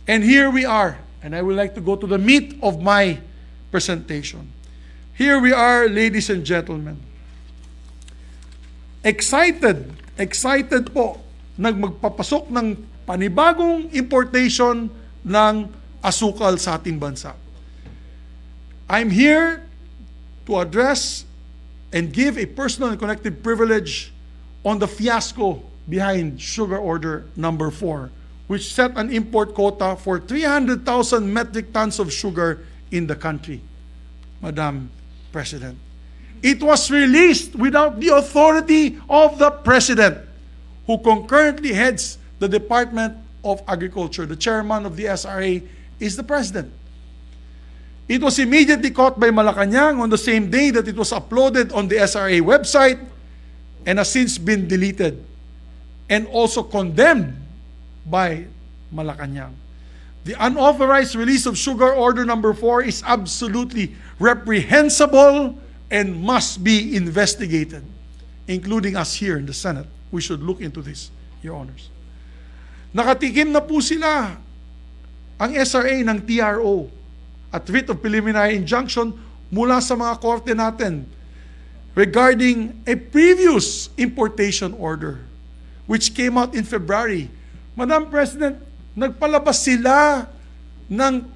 And here we are, and I would like to go to the meat of my presentation. Here we are, ladies and gentlemen. Excited po magpapasok ng panibagong importation ng asukal sa ating bansa. I'm here to address and give a personal and collective privilege on the fiasco behind Sugar Order number 4, which set an import quota for 300,000 metric tons of sugar in the country. Madam President, it was released without the authority of the President, who concurrently heads the Department of Agriculture. The chairman of the SRA is the President. It was immediately caught by Malacanang on the same day that it was uploaded on the SRA website and has since been deleted and also condemned by Malacanang. The unauthorized release of Sugar Order number 4 is absolutely reprehensible and must be investigated, including us here in the Senate. We should look into this, Your Honors. Nakatikim na po sila ang SRA ng TRO at writ of preliminary injunction mula sa mga korte natin regarding a previous importation order which came out in February. Madam President, nagpalabas sila ng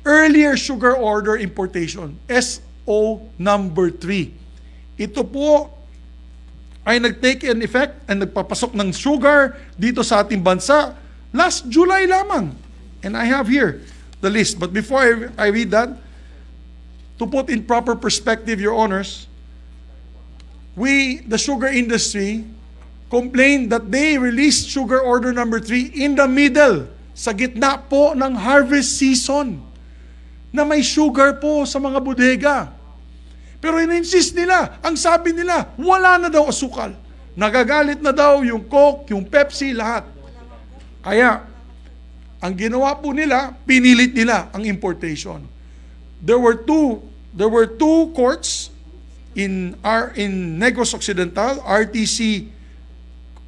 earlier sugar order importation, SO number 3. Ito po ay nag-take in effect and nagpapasok ng sugar dito sa ating bansa last July lamang. And I have here the list. But before I read that, to put in proper perspective, Your Honors, the sugar industry, complained that they released Sugar Order number 3 in the middle, sa gitna po ng harvest season, na may sugar po sa mga bodega. Pero in-insist nila, ang sabi nila, wala na daw asukal. Nagagalit na daw yung Coke, yung Pepsi, lahat. Kaya, ang ginawa po nila, pinilit nila ang importation. There were two courts in Negros Occidental, RTC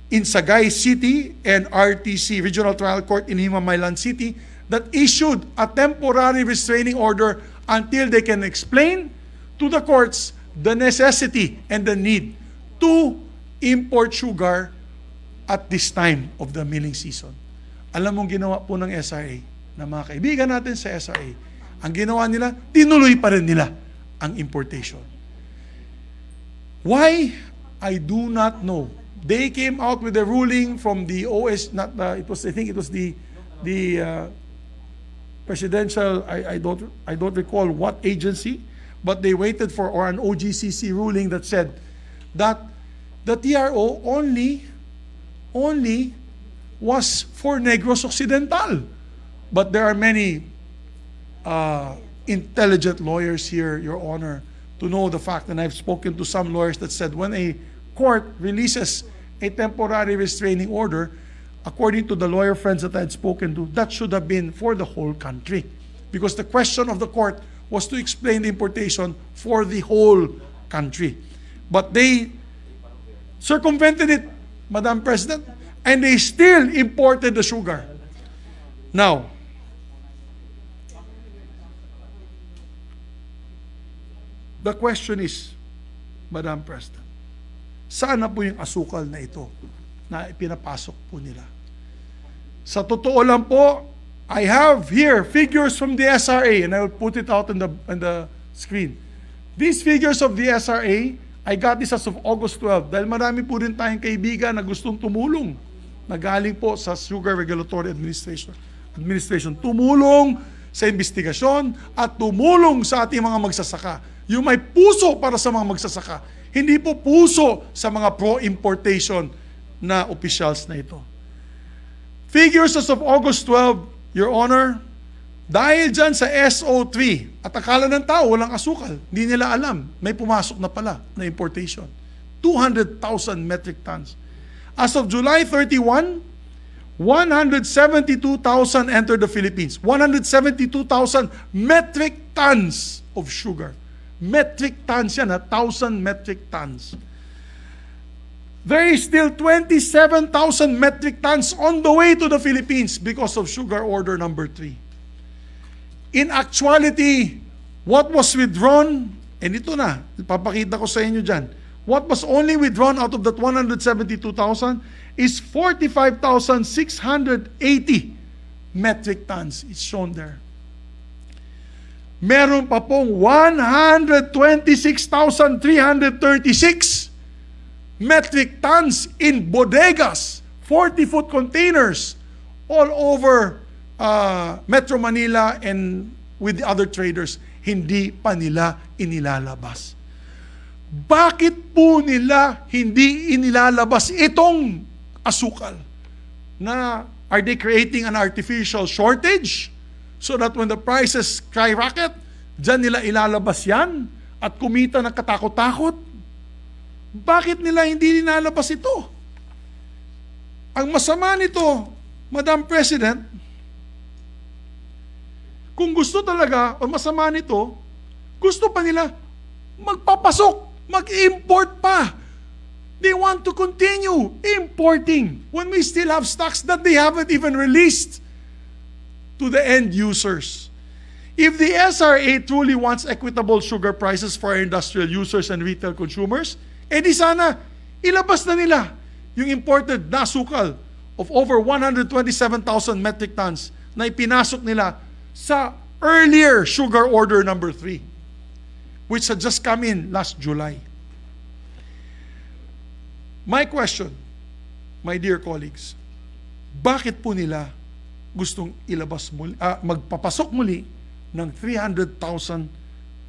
in Sagay City and RTC Regional Trial Court in Himamaylan City that issued a temporary restraining order until they can explain to the courts the necessity and the need to import sugar at this time of the milling season. Alam mong ginawa po ng SRA, na mga kaibigan natin sa SRA, ang ginawa nila, tinuloy pa rin nila ang importation. Why? I do not know. They came out with a ruling from the I think it was the presidential, I don't recall what agency, but they waited for an OGCC ruling that said that the TRO only was for Negros Occidental. But there are many intelligent lawyers here, Your Honor, to know the fact, and I've spoken to some lawyers that said when a court releases a temporary restraining order, according to the lawyer friends that I had spoken to, that should have been for the whole country. Because the question of the court was to explain the importation for the whole country. But they circumvented it, Madam President, and they still imported the sugar. Now, the question is, Madam President, saan na po yung asukal na ito na pinapasok po nila? Sa totoo lang po, I have here figures from the SRA, and I will put it out on the screen. These figures of the SRA, I got this as of August 12, dahil marami po rin tayong kaibigan na gustong tumulong na galing po sa Sugar Regulatory Administration. Tumulong sa investigasyon at tumulong sa ating mga magsasaka. Yung may puso para sa mga magsasaka. Hindi po puso sa mga pro-importation na officials na ito. Figures as of August 12, Your Honor, dahil dyan sa SO3, at akala ng tao walang asukal, hindi nila alam, may pumasok na pala na importation. 200,000 metric tons. As of July 31, 172,000 entered the Philippines. 172,000 metric tons of sugar. Metric tons yan, 1,000 metric tons. there is still 27,000 metric tons on the way to the Philippines because of sugar order number 3. In actuality, what was withdrawn, and ito na, papakita ko sa inyo dyan, what was only withdrawn out of that 172,000 is 45,680 metric tons. It's shown there. Meron pa pong 126,336 metric tons in bodegas, 40-foot containers all over Metro Manila and with the other traders. Hindi pa nila inilalabas. Bakit po nila hindi inilalabas itong asukal? Na are they creating an artificial shortage so that when the prices skyrocket, dyan nila ilalabas yan at kumita ng katakot-takot? Bakit nila hindi nilalabas ito? Ang masama nito, Madam President, kung gusto talaga, o masama nito, gusto pa nila magpapasok, mag-import pa. They want to continue importing when we still have stocks that they haven't even released to the end users. If the SRA truly wants equitable sugar prices for our industrial users and retail consumers, di sana ilabas na nila yung imported na asukal of over 127,000 metric tons na ipinasok nila sa earlier sugar order number 3, which had just come in last July. My question, my dear colleagues, bakit po nila gustong ilabas muli, magpapasok muli ng 300,000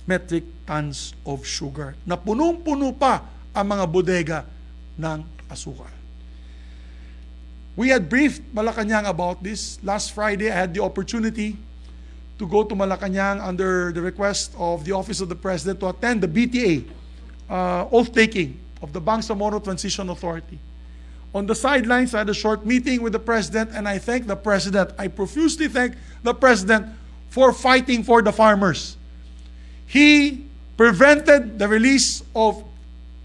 metric tons of sugar na punong-puno pa ang mga bodega ng asukal? We had briefed Malacanang about this. Last Friday, I had the opportunity to go to Malacanang under the request of the Office of the President to attend the BTA oath-taking of the Bangsamoro Transition Authority. On the sidelines, I had a short meeting with the President, and I thank the President. I profusely thank the President for fighting for the farmers. He prevented the release of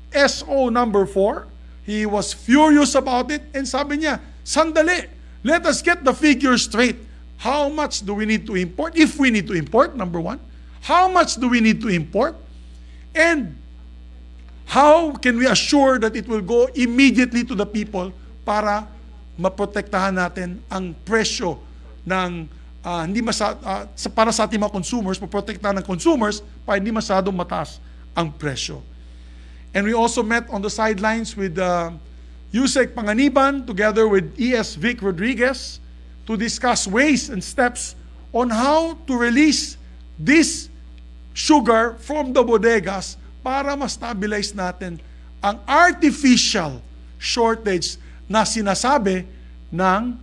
SO number 4. He was furious about it, and sabi niya, sandali, let us get the figures straight. How much do we need to import? If we need to import, number 1. How much do we need to import? And how can we assure that it will go immediately to the people para maprotektahan natin ang presyo ng para sa ating mga consumers, maprotektahan ng consumers para hindi masyadong mataas ang presyo. And we also met on the sidelines with Yusek Panganiban together with ES Vic Rodriguez to discuss ways and steps on how to release this sugar from the bodegas para ma-stabilize natin ang artificial shortage na sinasabi ng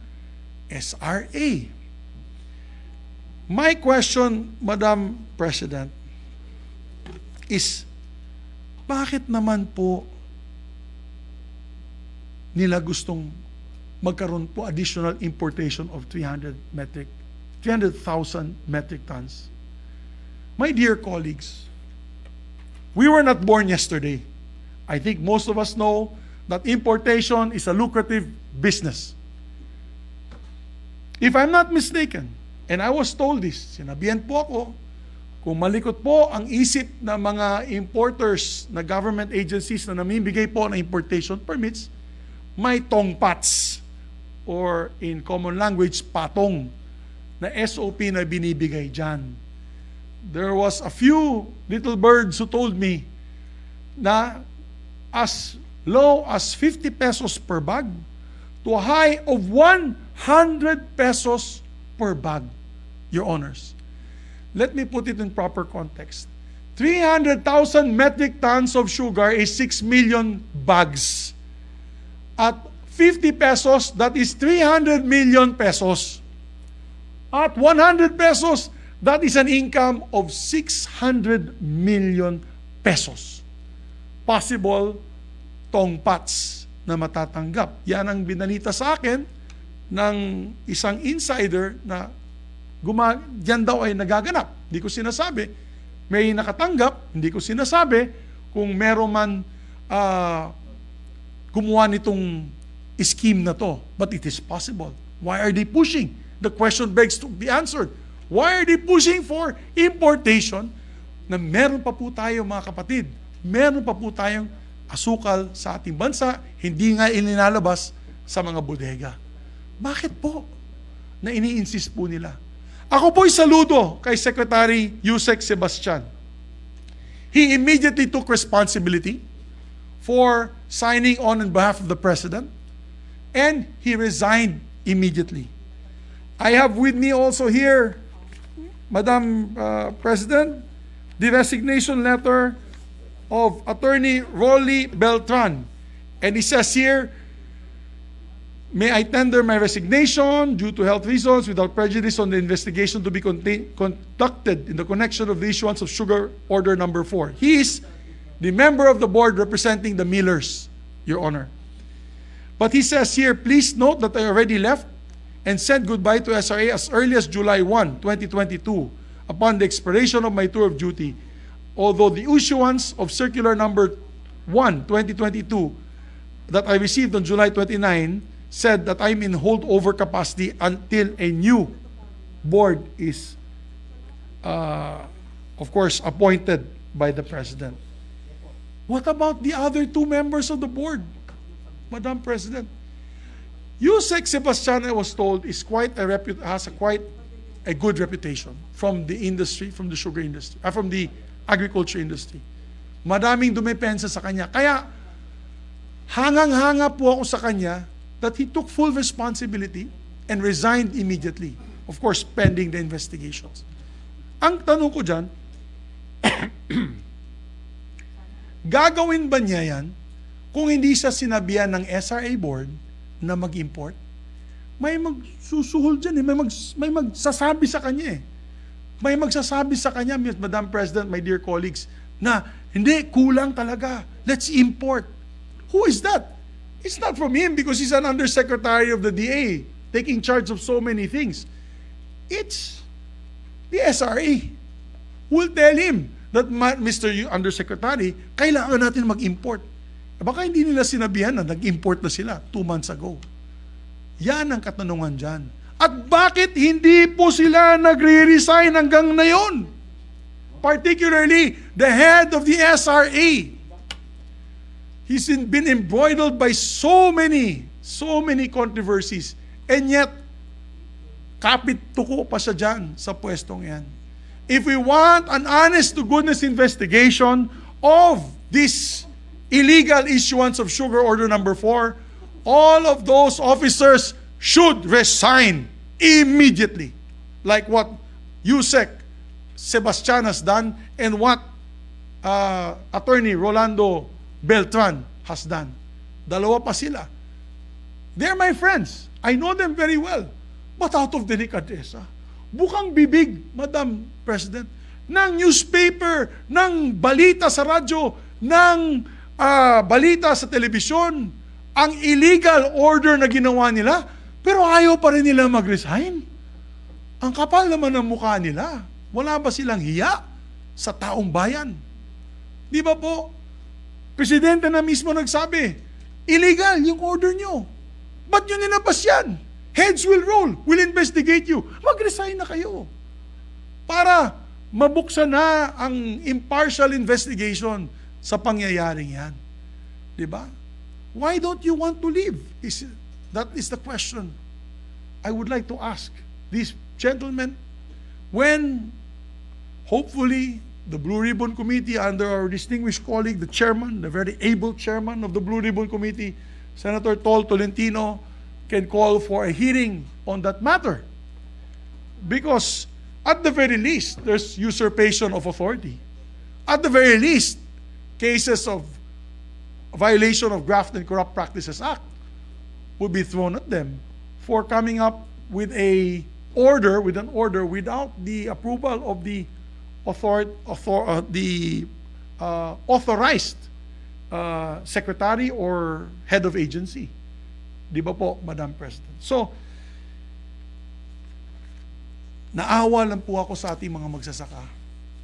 SRA. My question, Madam President, is bakit naman po nila gustong magkaroon po additional importation of 300,000 metric tons? My dear colleagues, we were not born yesterday. I think most of us know that importation is a lucrative business. If I'm not mistaken, and I was told this, sinabihan po ako, kung malikot po ang isip ng mga importers na government agencies na namimigay po ng importation permits, may tongpats, or in common language, patong, na SOP na binibigay dyan. There was a few little birds who told me na as low as 50 pesos per bag to a high of 100 pesos per bag, Your Honors. Let me put it in proper context. 300,000 metric tons of sugar is 6 million bags. At 50 pesos, that is 300 million pesos. At 100 pesos, that is an income of 600 million pesos. Possible tongpats na matatanggap. Yan ang binalita sa akin ng isang insider na yan daw ay nagaganap. Hindi ko sinasabi. May nakatanggap, hindi ko sinasabi kung meron man gumawa nitong scheme na to. But it is possible. Why are they pushing? The question begs to be answered. Why are they pushing for importation na meron pa po tayo, mga kapatid, meron pa po tayong asukal sa ating bansa, hindi nga ininalabas sa mga bodega. Bakit po na ini-insist po nila? Ako po'y saludo kay Secretary Yusek Sebastian. He immediately took responsibility for signing on behalf of the President, and he resigned immediately. I have with me also here, Madam President, the resignation letter of Attorney Rolly Beltran. And he says here, may I tender my resignation due to health reasons without prejudice on the investigation to be conducted in the connection of the issuance of Sugar Order Number 4. He is the member of the board representing the millers, Your Honor. But he says here, please note that I already left and said goodbye to SRA as early as July 1, 2022, upon the expiration of my tour of duty. Although the issuance of Circular Number 1, 2022, that I received on July 29, said that I'm in holdover capacity until a new board is, of course, appointed by the President. What about the other two members of the board, Madam President? Yusek Sebastian, I was told, is has quite a good reputation from the industry, from the sugar industry, from the agriculture industry. Madaming dumepensa sa kanya. Kaya, hangang-hanga po ako sa kanya that he took full responsibility and resigned immediately. Of course, pending the investigations. Ang tanong ko dyan, gagawin ba niya yan kung hindi siya sinabihan ng SRA board na mag-import? May magsusuhol dyan eh. May magsasabi sa kanya eh. May magsasabi sa kanya, Madam President, my dear colleagues, na hindi, kulang talaga. Let's import. Who is that? It's not from him because he's an undersecretary of the DA taking charge of so many things. It's the SRA who will tell him that, Mr. Undersecretary, kailangan natin mag-import. Baka hindi nila sinabihan na nag-import na sila 2 months ago. Yan ang katanungan dyan. At bakit hindi po sila nagre-resign hanggang ngayon? Particularly, the head of the SRA. He's been embroiled by so many controversies. And yet, kapit tuko pa siya dyan sa pwestong yan. If we want an honest-to-goodness investigation of this illegal issuance of Sugar Order Number 4, all of those officers should resign immediately. Like what Yusek Sebastian has done and what Attorney Rolando Beltran has done. Dalawa pa sila. They're my friends. I know them very well. But out of delicadeza, bukang bibig, Madam President, ng newspaper, ng balita sa radyo, ng balita sa telebisyon, ang illegal order na ginawa nila, pero ayaw pa rin nila mag-resign. Ang kapal naman ng mukha nila. Wala ba silang hiya sa taong bayan? Di ba po? Presidente na mismo nagsabi, illegal yung order nyo. Ba't nyo nilabas yan? Heads will roll. We'll investigate you. Mag-resign na kayo. Para mabuksan na ang impartial investigation sa pangyayaring yan. Di ba? Why don't you want to leave? That is the question I would like to ask these gentlemen when hopefully the Blue Ribbon Committee under our distinguished colleague, the chairman, the very able chairman of the Blue Ribbon Committee, Senator Tol Tolentino, can call for a hearing on that matter. Because at the very least, there's usurpation of authority. At the very least, cases of violation of Graft and Corrupt Practices Act would be thrown at them for coming up with an order without the approval of the authorized secretary or head of agency. Di ba po, Madam President? So, naawa lang po ako sa ating mga magsasaka.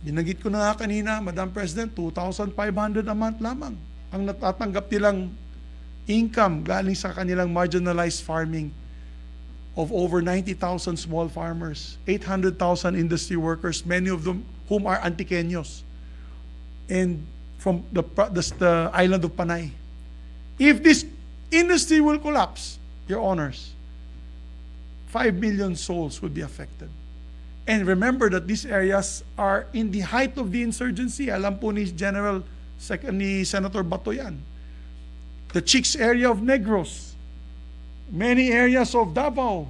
Binanggit ko na nga kanina, Madam President, 2,500 a month lamang ang natatanggap nilang income galing sa kanilang marginalized farming of over 90,000 small farmers, 800,000 industry workers, many of them whom are Antiqueños, and from the island of Panay. If this industry will collapse, Your Honors, 5 million souls would be affected. And remember that these areas are in the height of the insurgency. Alam po ni Senator Bato yan. The Chicks area of Negros, many areas of Davao,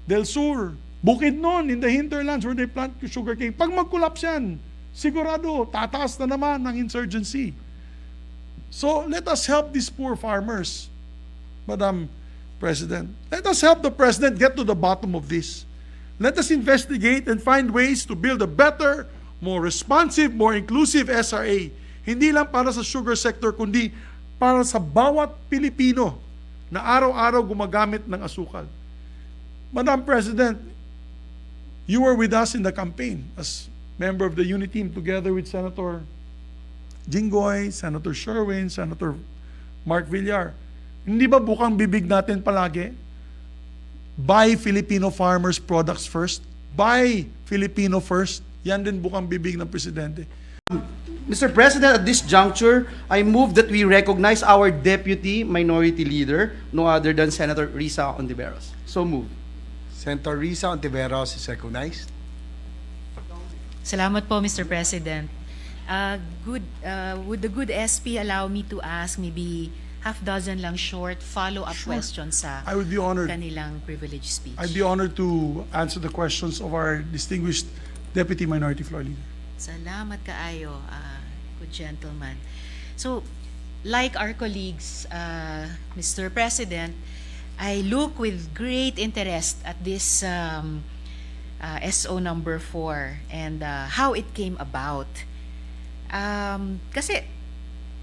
Del Sur, Bukidnon in the hinterlands where they plant sugarcane. Pag mag-collapse yan, sigurado, tataas na naman ang insurgency. So let us help these poor farmers, Madam President. Let us help the President get to the bottom of this. Let us investigate and find ways to build a better, more responsive, more inclusive SRA. Hindi lang para sa sugar sector, kundi para sa bawat Pilipino na araw-araw gumagamit ng asukal. Madam President, you were with us in the campaign as member of the unit team together with Senator Jinggoy, Senator Sherwin, Senator Mark Villar. Hindi ba bukang bibig natin palagi? Buy Filipino farmers' products first. Buy Filipino first. Yan din bukang bibig ng Presidente. Mr. President, at this juncture, I move that we recognize our Deputy Minority Leader, no other than Senator Risa Ontiveros. So move. Senator Risa Ontiveros is recognized. Salamat po, Mr. President. Would the good SP allow me to ask maybe half-dozen lang short follow-up questions sa I would be honored. kanilang privilege speech? I'd be honored to answer the questions of our distinguished Deputy Minority Floor Leader. Salamat kaayo, good gentleman. So, like our colleagues, Mr. President, I look with great interest at this SO number 4 and how it came about. Kasi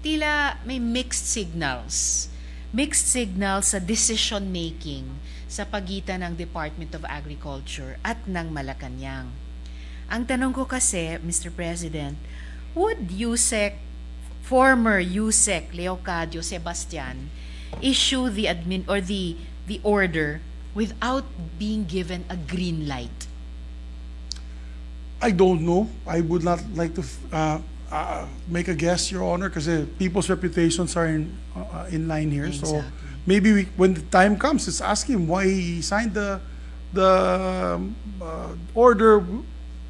tila may mixed signals sa decision making sa pagitan ng Department of Agriculture at ng Malacanang. Ang tanong ko kasi, Mr. President, would former USEC Leocadio Sebastian issue the order without being given a green light? I don't know. I would not like to make a guess, Your Honor, kasi people's reputations are in line here. Exactly. So maybe when the time comes, let's ask him why he signed the order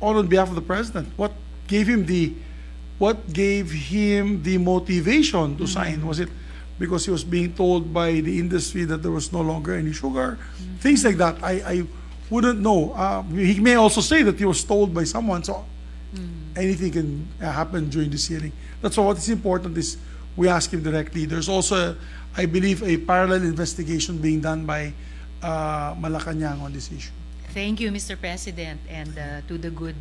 on behalf of the President. What gave him the motivation to sign? Was it because he was being told by the industry that there was no longer any sugar? Things like that. I wouldn't know. He may also say that he was told by someone. So anything can happen during this hearing. That's why what is important is we ask him directly. There's also, I believe, a parallel investigation being done by Malacanang on this issue. Thank you, Mr. President, and to the good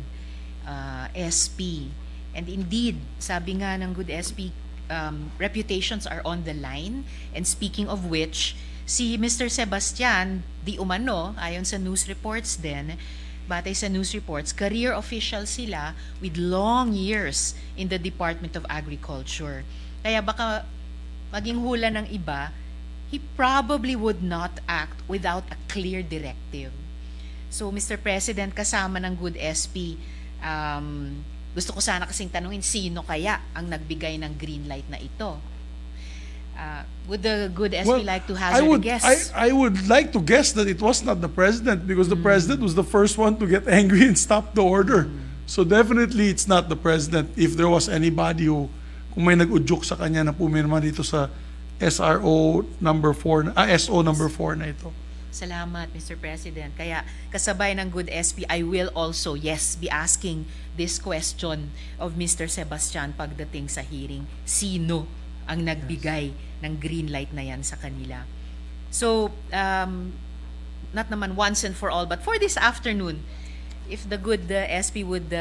SP. And indeed, sabi nga ng good SP, reputations are on the line. And speaking of which, si Mr. Sebastian, di umano, ayon sa news reports din, batay sa news reports, career official sila with long years in the Department of Agriculture. Kaya baka maging hula ng iba, he probably would not act without a clear directive. So, Mr. President, kasama ng good SP, gusto ko sana kasing tanungin, sino kaya ang nagbigay ng green light na ito? Would the good SP like to hazard a guess? I would like to guess that it was not the President because the President was the first one to get angry and stop the order. So definitely it's not the President. If there was anybody who, kung may nag-udyok sa kanya na pumirma dito sa SO number 4 na ito. Salamat, Mr. President. Kaya kasabay ng good SP, I will also, yes, be asking this question of Mr. Sebastian pagdating sa hearing. Sino ang nagbigay ng green light na yan sa kanila? So, not naman once and for all, but for this afternoon, if the good SP would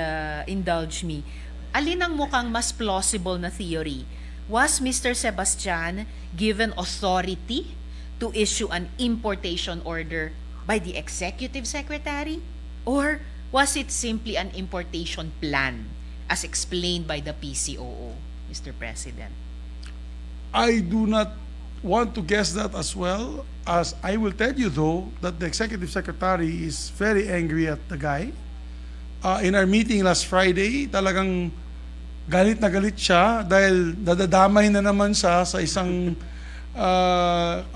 indulge me, alin ang mukhang mas plausible na theory? Was Mr. Sebastian given authority to issue an importation order by the Executive Secretary? Or was it simply an importation plan as explained by the PCOO, Mr. President? I do not want to guess that as well. As I will tell you though, that the executive secretary is very angry at the guy. In our meeting last Friday, talagang galit na galit siya dahil nadadamay na naman siya sa isang,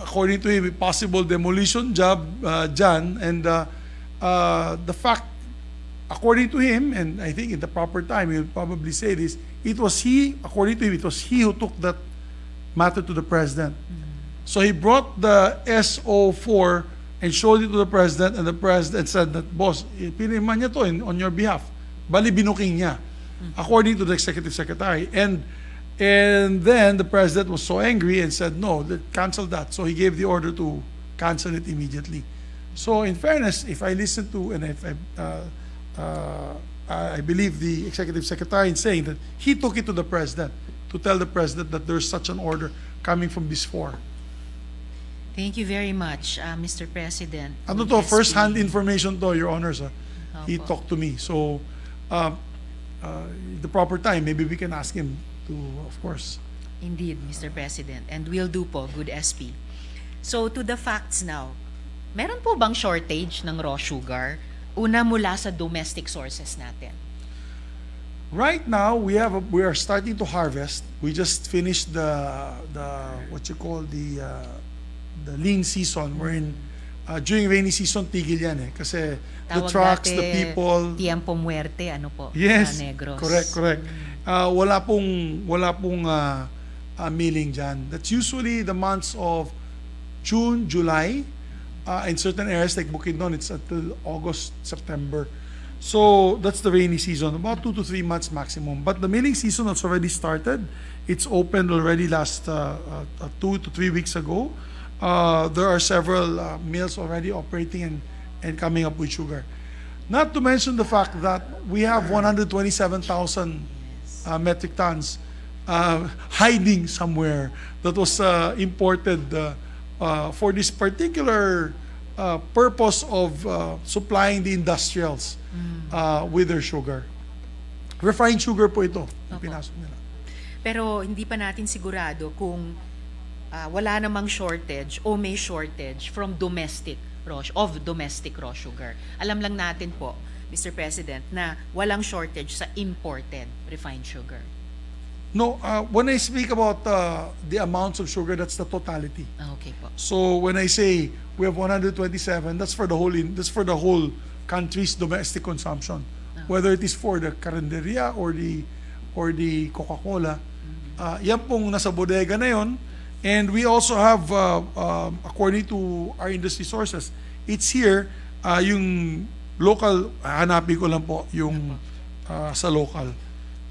according to him, possible demolition job dyan. And the fact, according to him, and I think in the proper time, he'll probably say this, it was he, according to him, it was he who took that matter to the president. So he brought the SO4 and showed it to the president, and the president said that, boss, pinirma niya to on your behalf. Bali, binuking niya, according to the executive secretary. And then the president was so angry and said, no, cancel that. So he gave the order to cancel it immediately. So in fairness, if I listen to, and if I believe the executive secretary in saying that he took it to the president to tell the president that there's such an order coming from these four. Thank you very much, Mr. President. Ano Good to, first-hand SP. information to, Your Honors. He Opo. talked to me. So, the proper time, maybe we can ask him to, of course. Indeed, Mr. President. And we'll do po, good SP. So, to the facts now. Meron po bang shortage ng raw sugar? Una mula sa domestic sources natin. Right now, we are starting to harvest. We just finished the what you call the lean season. We're in during rainy season, tigil yan eh. Kasi the Tawag trucks, dati, the people. Tiempo muerte, ano po? Yes, Sa Negros. correct. Wala pong milling dyan. That's usually the months of June, July. In certain areas like Bukidnon, it's until August, September. So that's the rainy season, about 2 to 3 months maximum. But the milling season has already started. It's opened already last 2 to 3 weeks ago. There are several mills already operating and coming up with sugar. Not to mention the fact that we have 127,000 metric tons hiding somewhere that was imported for this particular purpose of supplying the industrials with their sugar. Refined sugar po ito, ang Opo. pinasok nila. Pero hindi pa natin sigurado kung wala namang shortage o may shortage from domestic raw sugar. Alam lang natin po, Mr. President, na walang shortage sa imported refined sugar. No, when I speak about the amounts of sugar, that's the totality. Okay po. So when I say we have 127, that's for the whole country's domestic consumption. Whether it is for the karinderya or the Coca-Cola, yan pong nasa bodega na yon. And we also have, according to our industry sources, it's here, yung local, hanapin ko lang po yung sa local.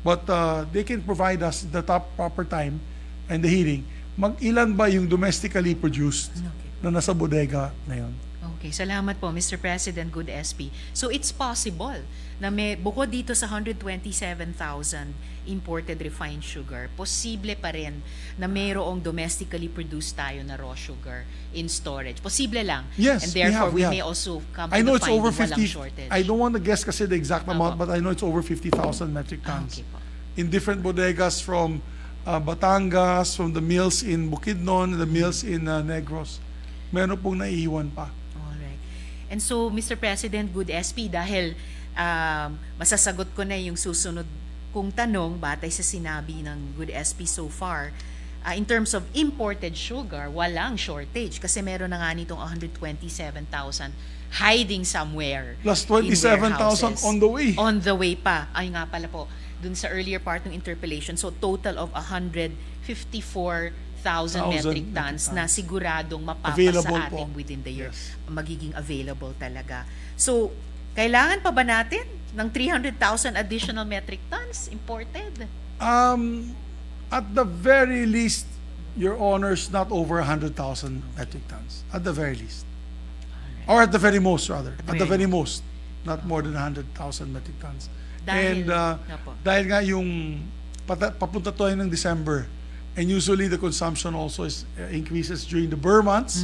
But they can provide us the proper time and the heating. Mag-ilan ba yung domestically produced na nasa bodega na yon? Okay, salamat po, Mr. President, good SP. So it's possible na may bukod dito sa 127,000 imported refined sugar, posible pa rin na mayroong domestically produced tayo na raw sugar in storage. Posible lang. Yes, and therefore we have. may also come to I know the it's finding over walang 50. shortage. I don't want to guess kasi the exact amount, Opo. but I know it's over 50,000 metric tons. Okay po. In different bodegas from Batangas, from the mills in Bukidnon, the mills in Negros. Meron pong naiiwan pa. Alright. And so, Mr. President, good SP, dahil masasagot ko na yung susunod kong tanong batay sa sinabi ng good SP so far. In terms of imported sugar, walang shortage kasi meron na nga nitong 127,000 hiding somewhere. Plus in 27,000 warehouses. on the way. On the way pa. Ay nga pala po, dun sa earlier part ng interpellation. So, total of 154,000 metric tons na siguradong mapapa Available sa ating po. within the year. Yes. Magiging available talaga. So, kailangan pa ba natin ng 300,000 additional metric tons imported? At the very least, Your Honors, not over 100,000 metric tons. At the very least. Or at the very most, rather. At the very most. Not more than 100,000 metric tons. Dahil, Dahil nga yung papunta tayo ng December, and usually the consumption also increases during the Burr months.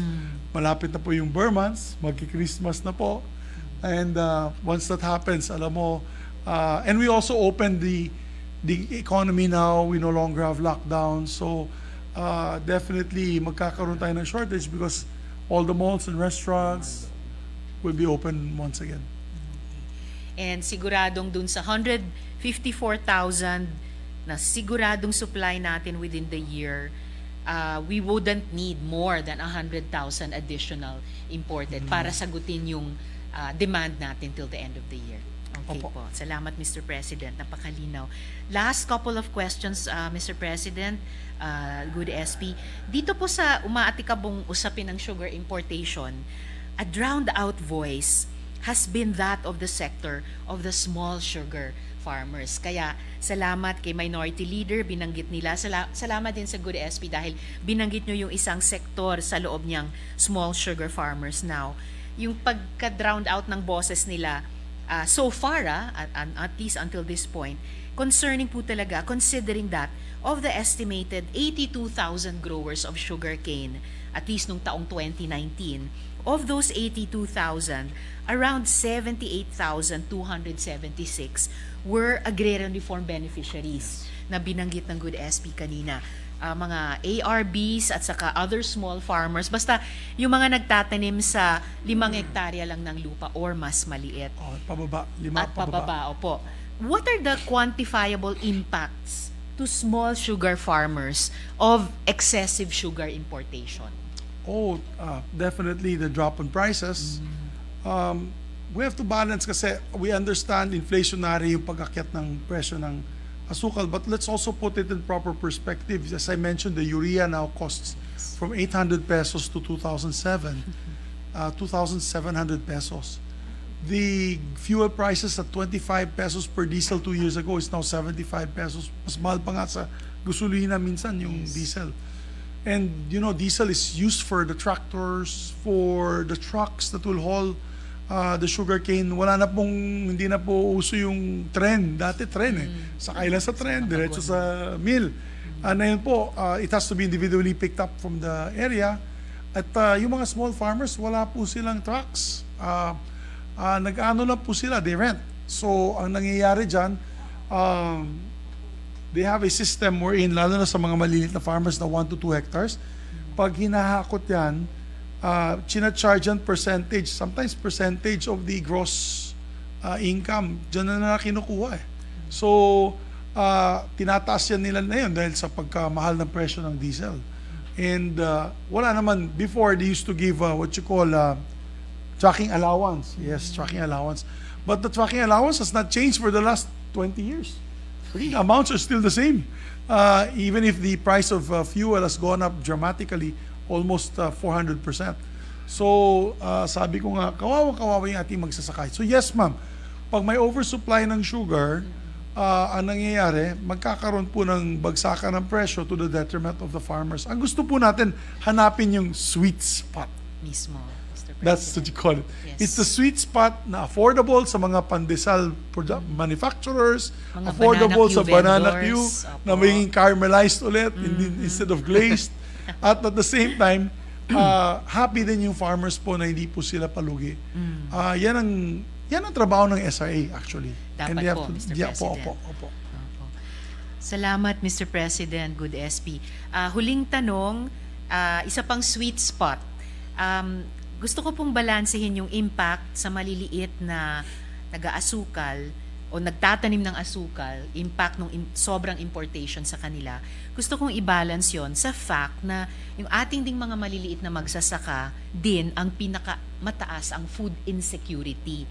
Malapit na po yung Burr months, magki-Christmas na po. And once that happens, alam mo, and we also opened the economy now. We no longer have lockdown. So definitely magkakaroon tayo ng shortage because all the malls and restaurants will be open once again. And siguradong dun sa 154,000 na siguradong supply natin within the year, we wouldn't need more than 100,000 additional imported para sagutin yung demand natin till the end of the year. Okay Opo. po. Salamat, Mr. President. Napakalinaw. Last couple of questions, Mr. President, good SP. Dito po sa umaatikabong usapin ng sugar importation, a drowned out voice has been that of the sector of the small sugar farmers. Kaya salamat kay Minority Leader, binanggit nila. Salamat din sa Good SP dahil binanggit nyo yung isang sektor sa loob niyang small sugar farmers now. Yung pagka-drowned out ng boses nila, so far, at least until this point, concerning po talaga, considering that of the estimated 82,000 growers of sugarcane, at least nung taong 2019, of those 82,000, around 78,276 were agrarian reform beneficiaries na binanggit ng Good SP kanina. Mga ARBs at saka other small farmers, basta yung mga nagtatanim sa 5 hektarya lang ng lupa or mas maliit. Pababa, At pababa, opo. What are the quantifiable impacts to small sugar farmers of excessive sugar importation? Definitely the drop in prices. We have to balance kasi we understand inflationary yung pag-akyat ng presyo ng asukal, but let's also put it in proper perspective. As I mentioned, the urea now costs from 800 pesos to 2,700 pesos. The fuel prices at 25 pesos per diesel 2 years ago is now 75 pesos. Mas mahal pa nga sa gasolina minsan yung diesel. And you know, diesel is used for the tractors, for the trucks that will haul the sugarcane. Hindi na po uso yung tren. Dati tren Sakay lang sa tren, diretso sa mill. Ngayon po, it has to be individually picked up from the area. At yung mga small farmers, wala po silang trucks. Nag-ano lang po sila, they rent. So, ang nangyayari dyan, they have a system wherein, lalo na sa mga maliliit na farmers na 1 to 2 hectares, pag hinahakot yan, charge yan percentage, sometimes percentage of the gross income. Diyan na kinukuha eh. So, tinataas yan nila na yun dahil sa pagkamahal ng presyo ng diesel. And wala naman, before they used to give what you call tracking allowance. Yes, tracking allowance. But the tracking allowance has not changed for the last 20 years. The amounts are still the same. Even if the price of fuel has gone up dramatically, almost 400%. So, sabi ko nga, kawawa yung ating magsasakay. So yes, ma'am, pag may oversupply ng sugar, ang nangyayari, magkakaroon po ng bagsakan ng presyo to the detriment of the farmers. Ang gusto po natin, hanapin yung sweet spot. Mismo, Mr. President. That's what you call it. Yes. It's the sweet spot na affordable sa mga pandesal manufacturers, Mga affordable banana sa Q banana Q, vendors, na opo. magiging caramelized ulit instead of glazed. At the same time, happy din yung farmers po na hindi po sila palugi. Yan ang trabaho ng SRA actually. Dapat And they have po, Mr. yeah, President. Opo. Opo. Salamat, Mr. President, Good SP. Huling tanong, isa pang sweet spot. Gusto ko pong balansehin yung impact sa maliliit na nag-aasukal o nagtatanim ng asukal, impact ng sobrang importation sa kanila. Gusto kong i-balance yon sa fact na yung ating ding mga maliliit na magsasaka din ang pinakamataas ang food insecurity.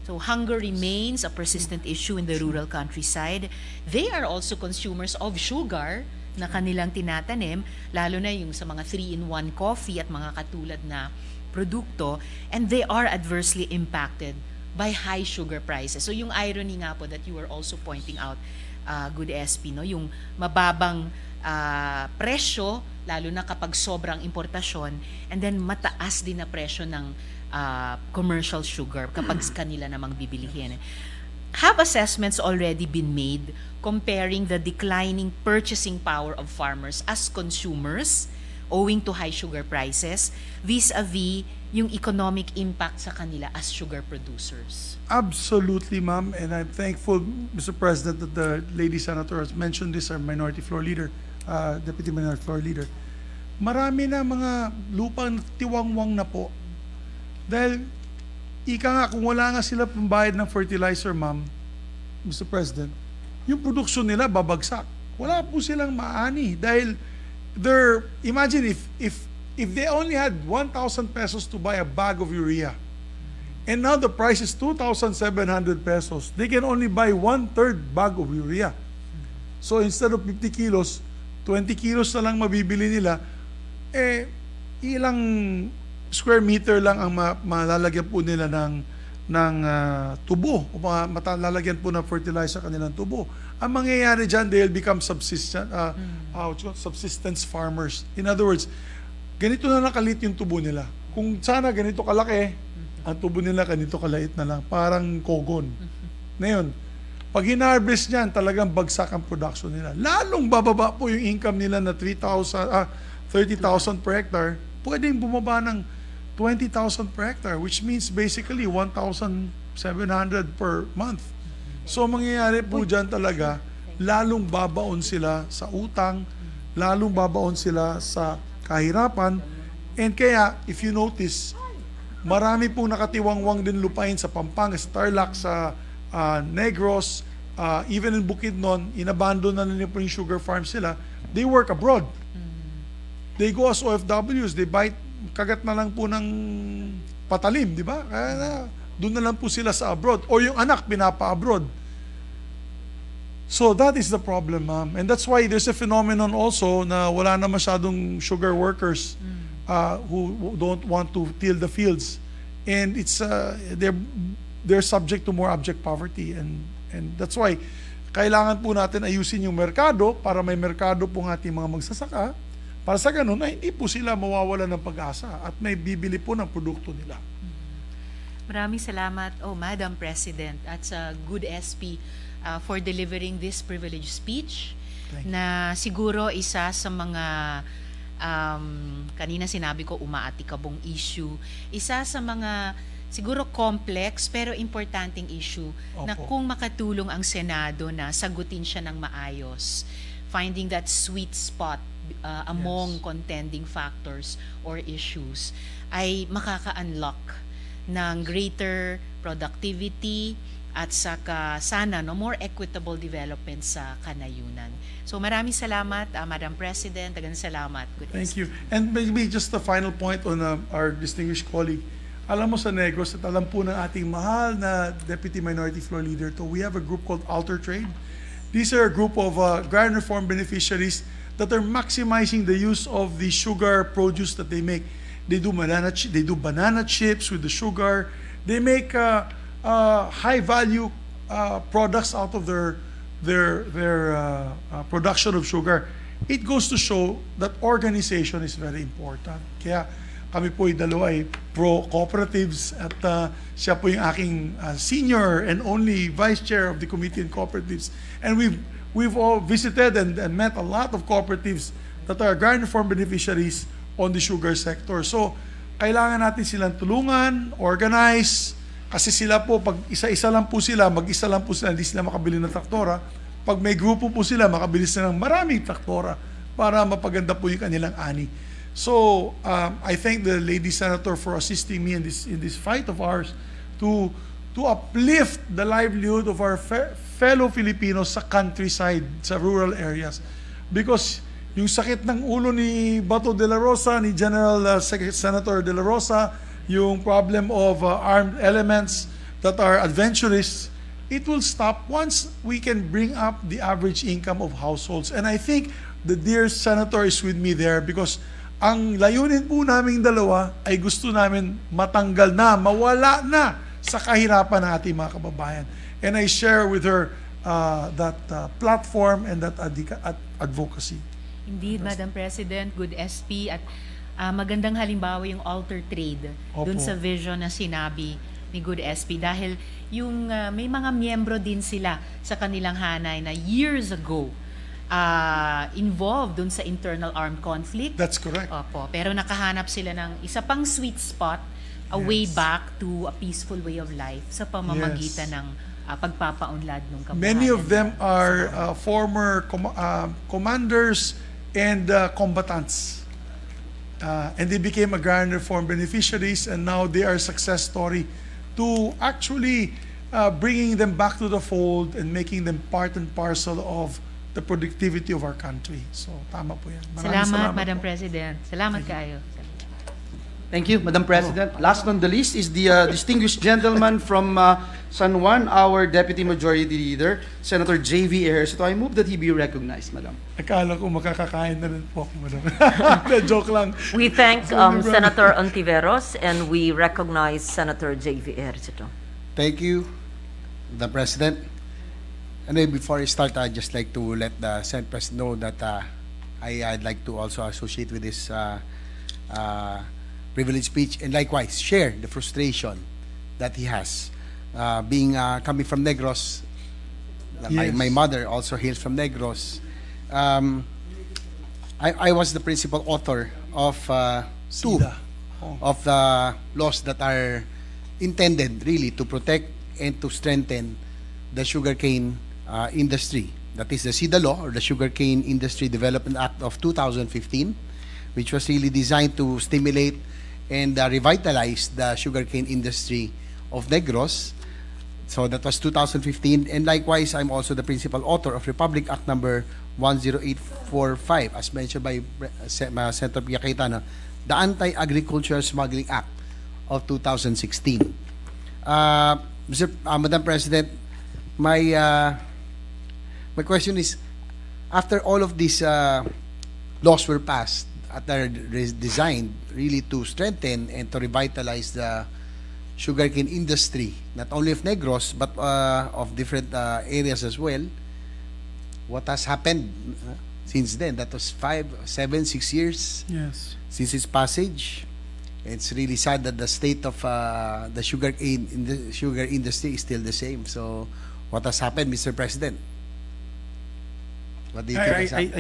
So hunger remains a persistent issue in the rural countryside. They are also consumers of sugar na kanilang tinatanim, lalo na yung sa mga 3-in-1 coffee at mga katulad na produkto, and they are adversely impacted by high sugar prices. So yung irony nga po that you were also pointing out, Good SP, no? Yung mababang presyo, lalo na kapag sobrang importasyon, and then mataas din na presyo ng commercial sugar kapag kanila namang bibilihin. Have assessments already been made comparing the declining purchasing power of farmers as consumers owing to high sugar prices vis-a-vis yung economic impact sa kanila as sugar producers? Absolutely, ma'am. And I'm thankful, Mr. President, that the lady senator has mentioned this, our minority floor leader Deputy Minority Floor Leader, marami na mga lupang tiwangwang na po. Dahil, ika nga, kung wala nga sila pambayad ng fertilizer, ma'am, Mr. President, yung produksyon nila babagsak. Wala po silang maani. Dahil, imagine if they only had 1,000 pesos to buy a bag of urea, and now the price is 2,700 pesos, they can only buy 1/3 bag of urea. So instead of 50 kilos, 20 kilos na lang mabibili nila, ilang square meter lang ang malalagyan po nila ng tubo, o malalagyan po ng fertilizer kanilang tubo. Ang mangyayari dyan, they'll become subsistence farmers. In other words, ganito na nakalit yung tubo nila. Kung sana ganito kalaki, ang tubo nila ganito kalait na lang, parang kogon. Ngayon, pag hinarvest niyan, talagang bagsak ang production nila. Lalong bababa po yung income nila na 30,000 per hectare, pwedeng bumaba ng 20,000 per hectare, which means basically 1,700 per month. So, mangyayari po dyan talaga, lalong babaon sila sa utang, lalong babaon sila sa kahirapan, and kaya, if you notice, marami pong nakatiwangwang din lupain sa Pampanga, sa Tarlac, sa Negros, even in Bukidnon, inabandon na nila po yung sugar farm sila. They work abroad. They go as OFWs, they buy, kagat na lang po ng patalim, di ba? Kaya doon na lang po sila sa abroad. O yung anak, pinapa-abroad. So that is the problem, ma'am. And that's why there's a phenomenon also na wala na masyadong sugar workers who don't want to till the fields. And it's they're subject to more abject poverty. And that's why kailangan po natin ayusin yung merkado para may merkado po ng ating mga magsasaka. Para sa ganun, ay hindi po sila mawawala ng pag-asa at may bibili po ng produkto nila. Maraming salamat, Madam President, at sa Good SP for delivering this privileged speech na siguro isa sa mga kanina sinabi ko umaatikabong issue, isa sa mga siguro complex pero importanteng issue na kung makatulong ang Senado na sagutin siya ng maayos, finding that sweet spot among contending factors or issues, ay makaka-unlock ng greater productivity at saka sana more equitable development sa kanayunan. So maraming salamat, Madam President. Dagang salamat. Good Thank you. And maybe just a final point on our distinguished colleague. Alam mo sa Negros at alam po ng ating mahal na Deputy Minority Floor Leader we have a group called Alter Trade. These are a group of agrarian reform beneficiaries that are maximizing the use of the sugar produce that they make. They do banana chips with the sugar. They make high value products out of their production of sugar. It goes to show that organization is very important. Kaya kami po dalawa ay pro-cooperatives at siya po yung aking senior and only vice chair of the Committee on Cooperatives. And we've all visited and met a lot of cooperatives that are agrarian reform beneficiaries on the sugar sector. So, kailangan natin silang tulungan, organize, kasi sila po, pag isa-isa lang po sila, mag-isa lang po sila, hindi sila makabili ng traktora. Pag may grupo po sila, makabili sila ng maraming traktora para mapaganda po yung kanilang ani. So, I thank the lady senator for assisting me in this fight of ours to uplift the livelihood of our fellow Filipinos sa countryside, sa rural areas. Because yung sakit ng ulo ni Bato de la Rosa, ni General Senator de la Rosa, yung problem of armed elements that are adventurous, it will stop once we can bring up the average income of households. And I think the dear senator is with me there because ang layunin po naming dalawa ay gusto namin matanggal na, mawala na sa kahirapan ng ating mga kababayan. And I share with her that platform and that advocacy. Indeed, Madam President, Good SP, at magandang halimbawa yung alter trade dun sa vision na sinabi ni Good SP dahil yung may mga miyembro din sila sa kanilang hanay na years ago involved dun sa internal armed conflict. That's correct. Opo, pero nakahanap sila ng isa pang sweet spot, a way back to a peaceful way of life sa pamamagitan ng pagpapaunlad ng kabuhayan. Many of them are former commanders and combatants. And they became agrarian reform beneficiaries, and now they are a success story to actually bringing them back to the fold and making them part and parcel of the productivity of our country. So, tama po yan. Maraming Salamat, Madam po. President. Salamat kayo. Thank you, Madam President. Last on the list is the distinguished gentleman from San Juan, our Deputy Majority Leader, Senator J.V. Ejercito. I move that he be recognized, Madam. Akala ko makakakain na rin po ako, madam. Joke lang. We thank Sorry, brother. Senator Ontiveros and we recognize Senator J.V. Ejercito. Thank you, the President. And then before I start, I'd just like to let the Senate President know that I'd like to also associate with this privileged speech and likewise share the frustration that he has. Coming from Negros, Yes. my mother also hails from Negros. I was the principal author of two Sida. Oh. of the laws that are intended really to protect and to strengthen the sugarcane industry. That is the SIDA law, or the Sugarcane Industry Development Act of 2015, which was really designed to stimulate and revitalize the sugarcane industry of Negros. So that was 2015. And likewise, I'm also the principal author of Republic Act number 10845, as mentioned by Senator Pia Cayetano, the Anti-Agricultural Smuggling Act of 2016. Madam President, my question is, after all of these laws were passed, that are designed really to strengthen and to revitalize the sugarcane industry, not only of Negros, but of different areas as well, what has happened since then? That was 5, 7, 6 years Yes. since its passage. It's really sad that the state of the sugar industry is still the same. So, what has happened, Mr. President? What do you think has happened?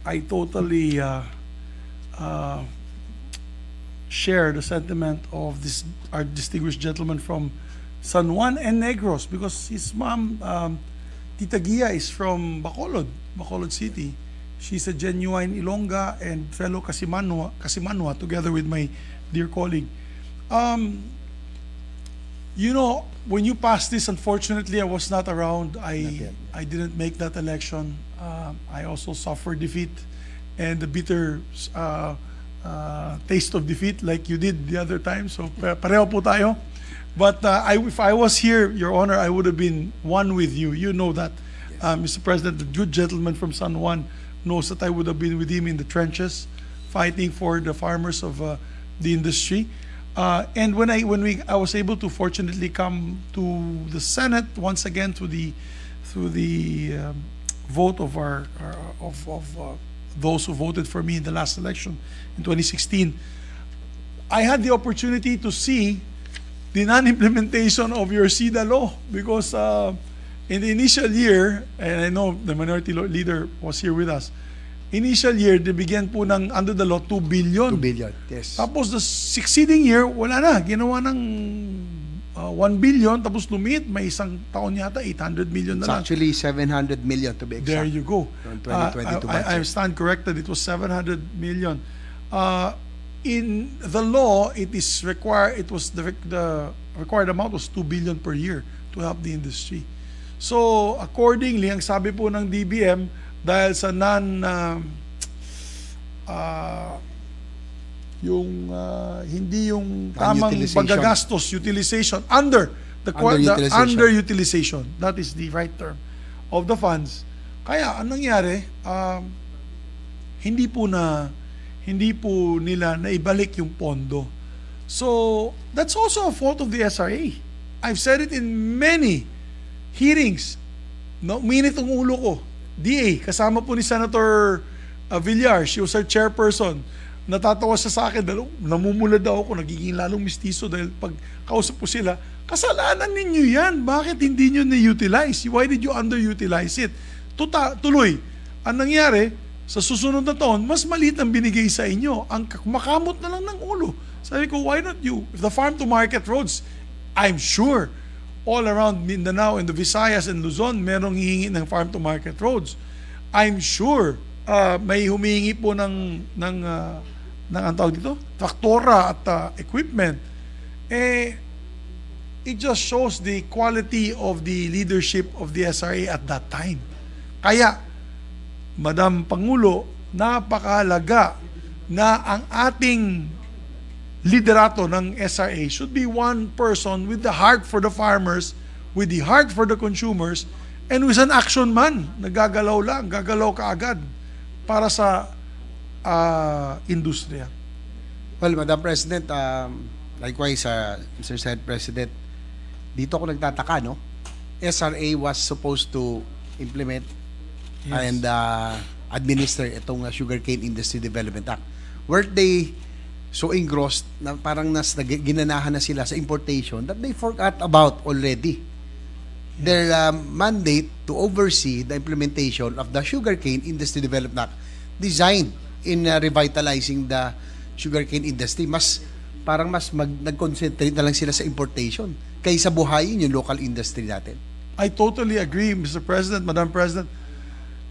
I totally share the sentiment of this our distinguished gentleman from San Juan and Negros, because his mom, Tita Gia, is from Bacolod City. She's a genuine Ilongga and fellow Kasimanwa, together with my dear colleague. You know, when you passed this, unfortunately, I was not around. yet. I didn't make that election. I also suffered defeat and the bitter taste of defeat, like you did the other time. So pareho po tayo. But if I was here, Your Honor, I would have been one with you. You know that, Mr. President, the good gentleman from San Juan knows that I would have been with him in the trenches, fighting for the farmers of the industry. And when I was able to fortunately come to the Senate once again through the vote of those who voted for me in the last election in 2016, I had the opportunity to see the non-implementation of your SIDA law, because in the initial year, and I know the minority leader was here with us, initial year, bigyan po ng under the law 2 billion. 2 billion, yes. Tapos the succeeding year, wala na. Ginawa ng 1 billion, tapos lumit, may isang taon yata, 800 million na It's lang. actually 700 million to be exact. There you go. From 2022 I budget. stand corrected. It was 700 million. In the law, it is required. It was the required amount was 2 billion per year to help the industry. So accordingly, ang sabi po ng DBM, dahil sa hindi yung tamang Non-utilization. paggagastos, utilization under the Underutilization. underutilization, that is the right term, of the funds. Kaya anong nangyari, hindi po nila naibalik yung pondo. So that's also a fault of the SRA. I've said it in many hearings. No, minit ang ulo ko. DA, kasama po ni Senator Villar, she was our chairperson. Natatawa siya sa akin dahil namumula daw ako, nagiging lalong mistiso dahil pag kausap po sila, kasalanan ninyo yan. Bakit hindi nyo na-utilize? Why did you underutilize it? Tuloy, ang nangyari, sa susunod na taon, mas maliit ang binigay sa inyo. Ang makamot na lang ng ulo. Sabi ko, why not you? If the farm-to-market roads, I'm sure, all around Mindanao and the Visayas and Luzon, merong hihingi ng farm-to-market roads. I'm sure may humingi po ng ang tawag dito, traktora at equipment, it just shows the quality of the leadership of the SRA at that time. Kaya, Madam Pangulo, napakahalaga na ang ating liderato ng SRA should be one person with the heart for the farmers, with the heart for the consumers, and with an action man. Nagagalaw lang, gagalaw kaagad para sa industriya. Well, Madam President, likewise, Mr. Senate President, dito ako nagtataka, no? SRA was supposed to implement and administer itong Sugarcane Industry Development Act. Weren't they so engrossed na parang ginanahan na sila sa importation that they forgot about already their mandate to oversee the implementation of the Sugarcane Industry Development Act designed in revitalizing the sugarcane industry. Nag-concentrate na lang sila sa importation kaysa buhayin yung local industry natin. I totally agree, Mr. President, Madam President.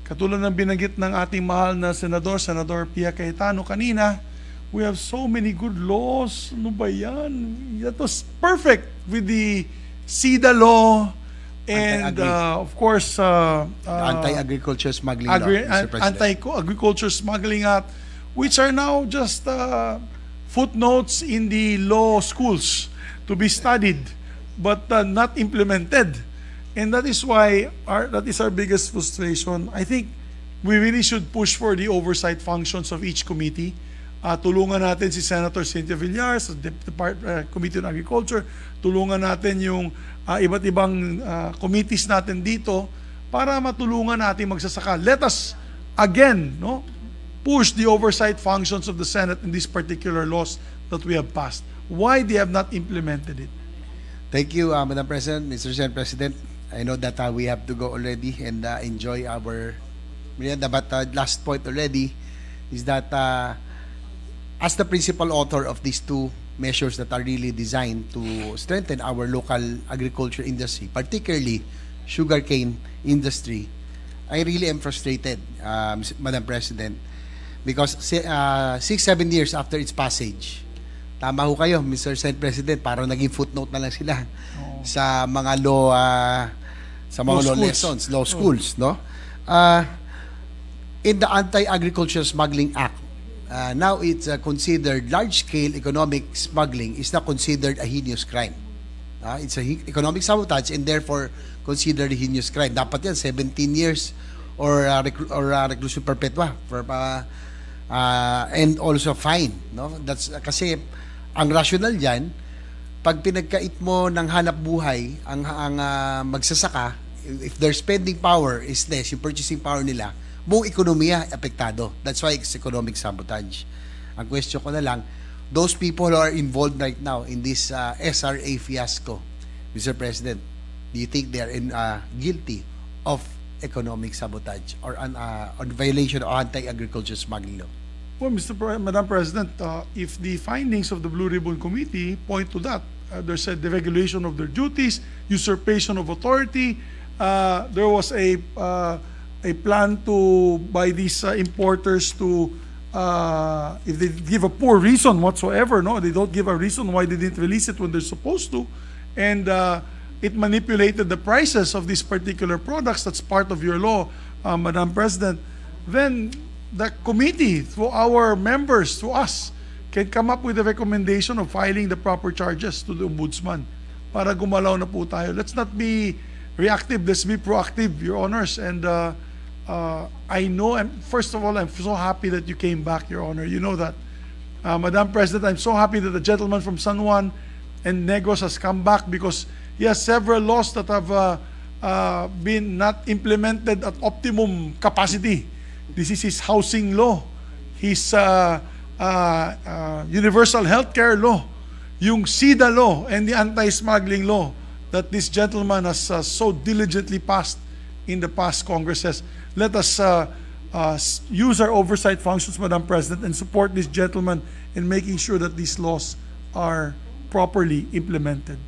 Katulad ng binanggit ng ating mahal na Senador Pia Cayetano kanina, we have so many good laws. Ano ba yan? That was perfect with the SIDA law and of course The Anti-Agriculture Smuggling Law, Mr. President. Anti-Agriculture Smuggling Act, which are now just footnotes in the law schools to be studied but not implemented. And that is why that is our biggest frustration. I think we really should push for the oversight functions of each committee. Tulungan natin si Senator Cynthia Villar sa Committee on Agriculture. Tulungan natin yung iba't ibang committees natin dito para matulungan natin magsasaka. Let us again, push the oversight functions of the Senate in these particular laws that we have passed. Why they have not implemented it? Thank you, Madam President, Mr. Senate President. I know that we have to go already and enjoy our merienda. But last point already is that as the principal author of these two measures that are really designed to strengthen our local agriculture industry, particularly sugarcane industry, I really am frustrated, Madam President, because 6-7 years after its passage, tama ho kayo, Mr. Senate President, parang naging footnote na lang sila sa mga law lessons, law schools, no? In the Anti-Agriculture Smuggling Act, now it's considered large-scale economic smuggling is not considered a heinous crime. It's a economic sabotage and therefore considered a heinous crime. Dapat yan 17 years or reclusion perpetua and also fine, no? That's kasi ang rational diyan, pag pinagkait mo ng hanap buhay ang magsasaka, if their spending power is less, yung purchasing power nila, buong ekonomiya apektado. That's why it's economic sabotage. Ang question ko na lang, those people who are involved right now in this SRA fiasco, Mr. President, do you think they are guilty of economic sabotage or on violation of anti-agriculture smuggling law? Well, Madam President, if the findings of the Blue Ribbon Committee point to that, there's a deregulation of their duties, usurpation of authority, there was a plan by these importers to, if they give a poor reason whatsoever, they don't give a reason why they didn't release it when they're supposed to, and it manipulated the prices of these particular products, that's part of your law, Madam President, then the committee, through our members, to us, can come up with a recommendation of filing the proper charges to the Ombudsman para gumalaw na po tayo. Let's not be reactive, let's be proactive, Your Honors. And I know, first of all, I'm so happy that you came back, Your Honor. You know that. Madam President, I'm so happy that the gentleman from San Juan and Negros has come back because he has several laws that have been not implemented at optimum capacity. This is his housing law, his universal healthcare law, yung SIDA law, and the anti-smuggling law that this gentleman has so diligently passed in the past Congresses. Let us use our oversight functions, Madam President, and support this gentleman in making sure that these laws are properly implemented.